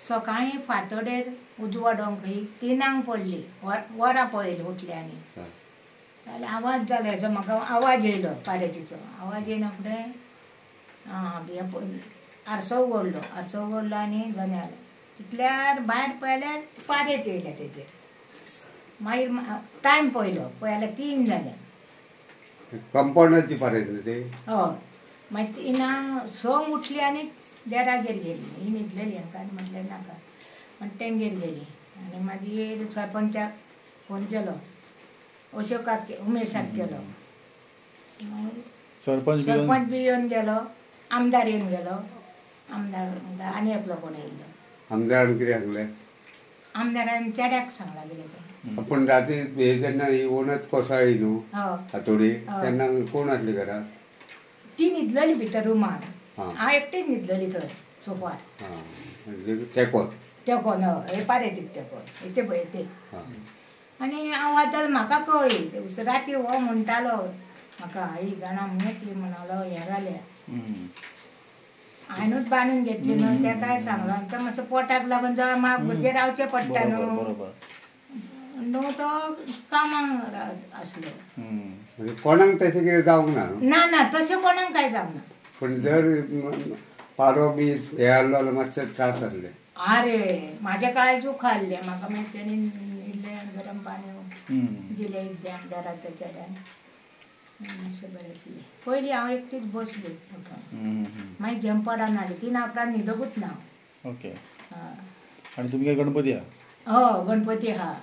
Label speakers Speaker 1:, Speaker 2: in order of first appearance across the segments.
Speaker 1: सकाळी फातोडेर उजवाडोंक ही 3 पडली वरां पळयली उठल्यानी जाल्यार आवाज जालो हेजो म्हाका आवाज येयलो पारेतीचो आवाज येयना फुडें आरसो उगडलो आनी जनेल तितल्यार भायर पळयल्यार पारेत येयल्या तेजेर मागीर टायम पळयलो पळयल्यार 3 जाले
Speaker 2: कंपाउंडाची पारेत न्ही ती
Speaker 1: हय मागीर 3 संक उठली आनी देरागेर गेली ही न्हिदलेली हांकां म्हटलें नाका आनी तेंगेर गेली आनी मागीर सरपंचाक फोन केलो अशोकाक उमेशाक केलो मागीर सरपंच बी येवन गेलो आमदार येवन गेलो आमदार आनी एकलो कोण येयल्लो
Speaker 2: आमदारान कितें सांगलें
Speaker 1: आमदारान चेड्याक सांगला कितें
Speaker 2: पूण राती हे जेन्ना ही ओनत कोसळ्ळी न्हू हातोडी तेन्ना कोण आसली घरा
Speaker 1: ती न्हिदलेली भितर रुमार हांव एकटीच न्हिदलेली थंय सोफार तेकोन हे पारेतीक तेकोन येते पळय येते आनी आवाज जालो म्हाका कळ्ळी राती हो म्हणटालो म्हाका आई जाणा मेटली म्हणलो हें जाल्या हांवेंच बांदून घेतली न्हू तेकाय सांगलो आमच्या मातसो पोटाक लागून जर म्हाका भुरगें रावचें पडटा न्हू तो कामाक आसलो
Speaker 2: कोणाक तशें कितें जावंक ना
Speaker 1: ना तशें कोणाक कांय जावना
Speaker 2: पूण जर पारो बी हे आहलो जाल्यार मातशे त्रास जातले
Speaker 1: अरे म्हाजे काळजूक हाडले म्हाका मागीर तेणी इल्लें गरम पाणी दिलें इद्यान घराच्या चेड्यान मातशें बरें केलें पयलीं हांव एकटीच बसली मागीर जेमपडान आली 3 उपरांत न्हिदोकूच ना
Speaker 3: ओके आनी तुमगे गणपती
Speaker 1: आहा गणपती आहा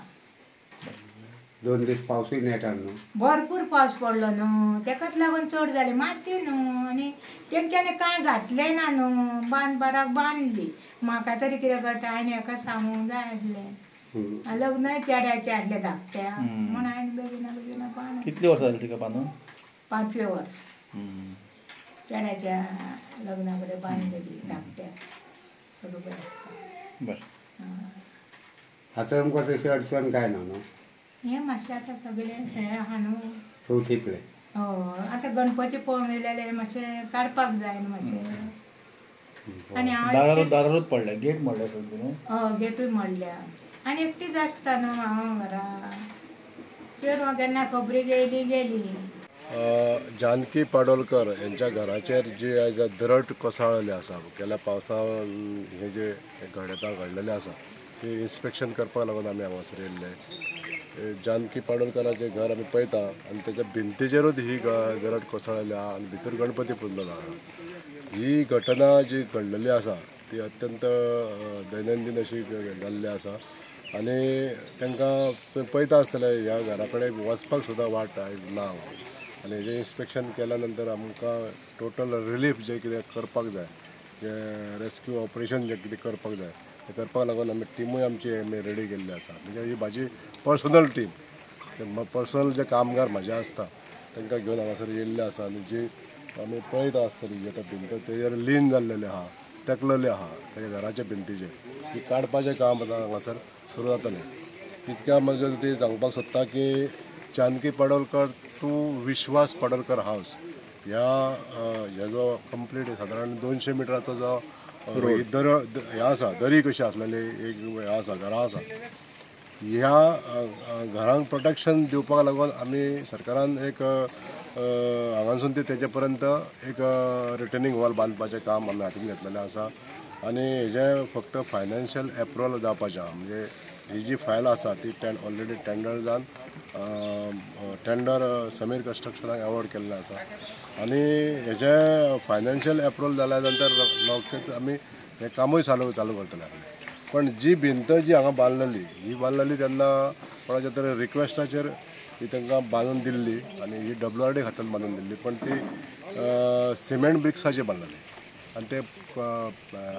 Speaker 2: 2 दीस पावसूय नेटार न्हू
Speaker 1: भरपूर पावस पडलो न्हू तेकाच लागून चड जालें माती न्हू आनी तेंच्यांनी कांय घातलें ना न्हू बांदपाराक बांदली म्हाका तरी कितें करता हांवें हेका सांगूंक जाय आसलें लग्नय चेड्याचें आसलें धाकट्या म्हण हांवें बेगिना बांदून
Speaker 3: कितलीं वर्सां जालीं तिका बांदून
Speaker 1: 5वें वर्स चेड्याच्या लग्ना कडेन बांदलेली धाकट्या सगळें बरें आसता
Speaker 3: बरें
Speaker 2: आतां आमकां तशी अडचण कांय ना न्हू
Speaker 1: हें मातशें आतां सगळें हें आहा न्हू
Speaker 2: चवथीतलें
Speaker 1: हय आतां गणपती पळोवंक येयलेले मातशें काडपाक जाय न्हू मातशें आनी हांव
Speaker 3: दारारूच पडल्या गेट मोडल्या
Speaker 1: हय गेटूय मोडल्या आनी एकटीच आसता न्हू हांव घरा चेडवां केन्ना खबरी येयली गेली
Speaker 4: जानकी पाडोलकर यांच्या घराचेर जी आयज दरट कोसळ्ळेले आसा गेल्या पावसान हे जे घडतां घडलेले आसा ते इन्स्पेक्शन करपाक लागून आमी हांगासर येयल्ले जानकी पाडोलकराचें घर आमी पळयता आनी तेच्या भिंतीचेरूच ही दरट कोसळ्ळेली आहा आनी भितर गणपती पुजलेलो आहा ही घटना जी घडलेली आसा ती अत्यंत दैनंदीन अशी जाल्ली आसा आनी तांकां पळयता आसतलें ह्या घरा कडेन वचपाक सुद्दां वाट आयज ना आनी हेजें इन्स्पेक्शन केल्या नंतर आमकां टोटल रिलीफ जें कितें करपाक जाय जें रेस्क्यू ऑपरेशन जें कितें करपाक जाय तें करपाक लागून आमी टिमूय आमची आमी रेडी केल्ली आसा म्हणजे ही म्हाजी पर्सनल टीम पर्सनल जे कामगार म्हाजे आसता तांकां घेवन हांगासर येयल्ले आसा आनी जी आमी पळयता आसतली जी आतां भिंत तेजेर लीन जाल्लेले आहा तेकलेले आहा तेच्या घराच्या भिंतीचेर ती काडपाचें काम आतां हांगासर सुरू जातलें इतक्या म्हाका ती सांगपाक सोदता की जानकी पाडोलकर टू विश्वास पाडोलकर हावस ह्या जो कंप्लीट सादारण 200 मिटराचो जो हे आसा दरी कशी आसलेली एक हे आसा घरां आसा ह्या घरांक प्रोटेक्शन दिवपाक लागून आमी सरकारान एक हांगासून ते तेजे पर्यंत एक रिटर्निंग वॉल बांदपाचें काम आमी हातीन घेतलेलें आसा आनी हेजें फक्त फायनान्शियल एप्रुवल जावपाचें आहा म्हणजे ही जी फायल आसा ती ऑलरेडी टेंडर जावन टेंडर समीर कन्स्ट्रक्शनाक एवॉर्ड केल्लें आसा आनी हेजें फायनान्शियल एप्रुवल जाल्या नंतर रोखडेंच आमी हें कामूय चालू करतले पण जी भिंत जी हांगा बांदलेली तेन्ना कोणाच्या तरी रिक्वेस्टाचेर ही तांकां बांदून दिल्ली आनी ही WRD खात्यान बांदून दिल्ली पण ती सिमेंट ब्रिक्साची बांदलेली आनी ते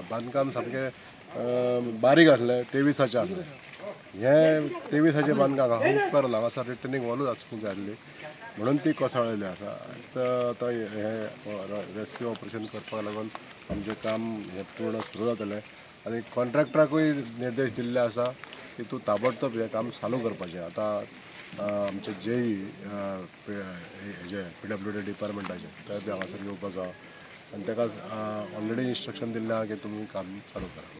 Speaker 4: बांदकाम सामकें बारीक आसलें 23चे आसलें हें 23चे बांदकाम उपकार हांगासर रिटर्निंग वॉलूच आसपाक जाय आसली म्हणून ती कोसळ्ळेली आसा आतां हें रेस्क्यू ऑपरेशन करपाक लागून आमचें काम हें पूर्ण सुरू जातलें आनी कॉन्ट्रॅक्टराकूय निर्देश दिल्ले आसा की तूं ताबडतोब हें काम चालू करपाचें आतां आमचे JE हेजे PWD डिपार्टमेंटाचे ते बी हांगासर येवपाचो आनी ताका ऑलरेडी इन्स्ट्रक्शन दिल्लें आहा की तुमी काम चालू करा.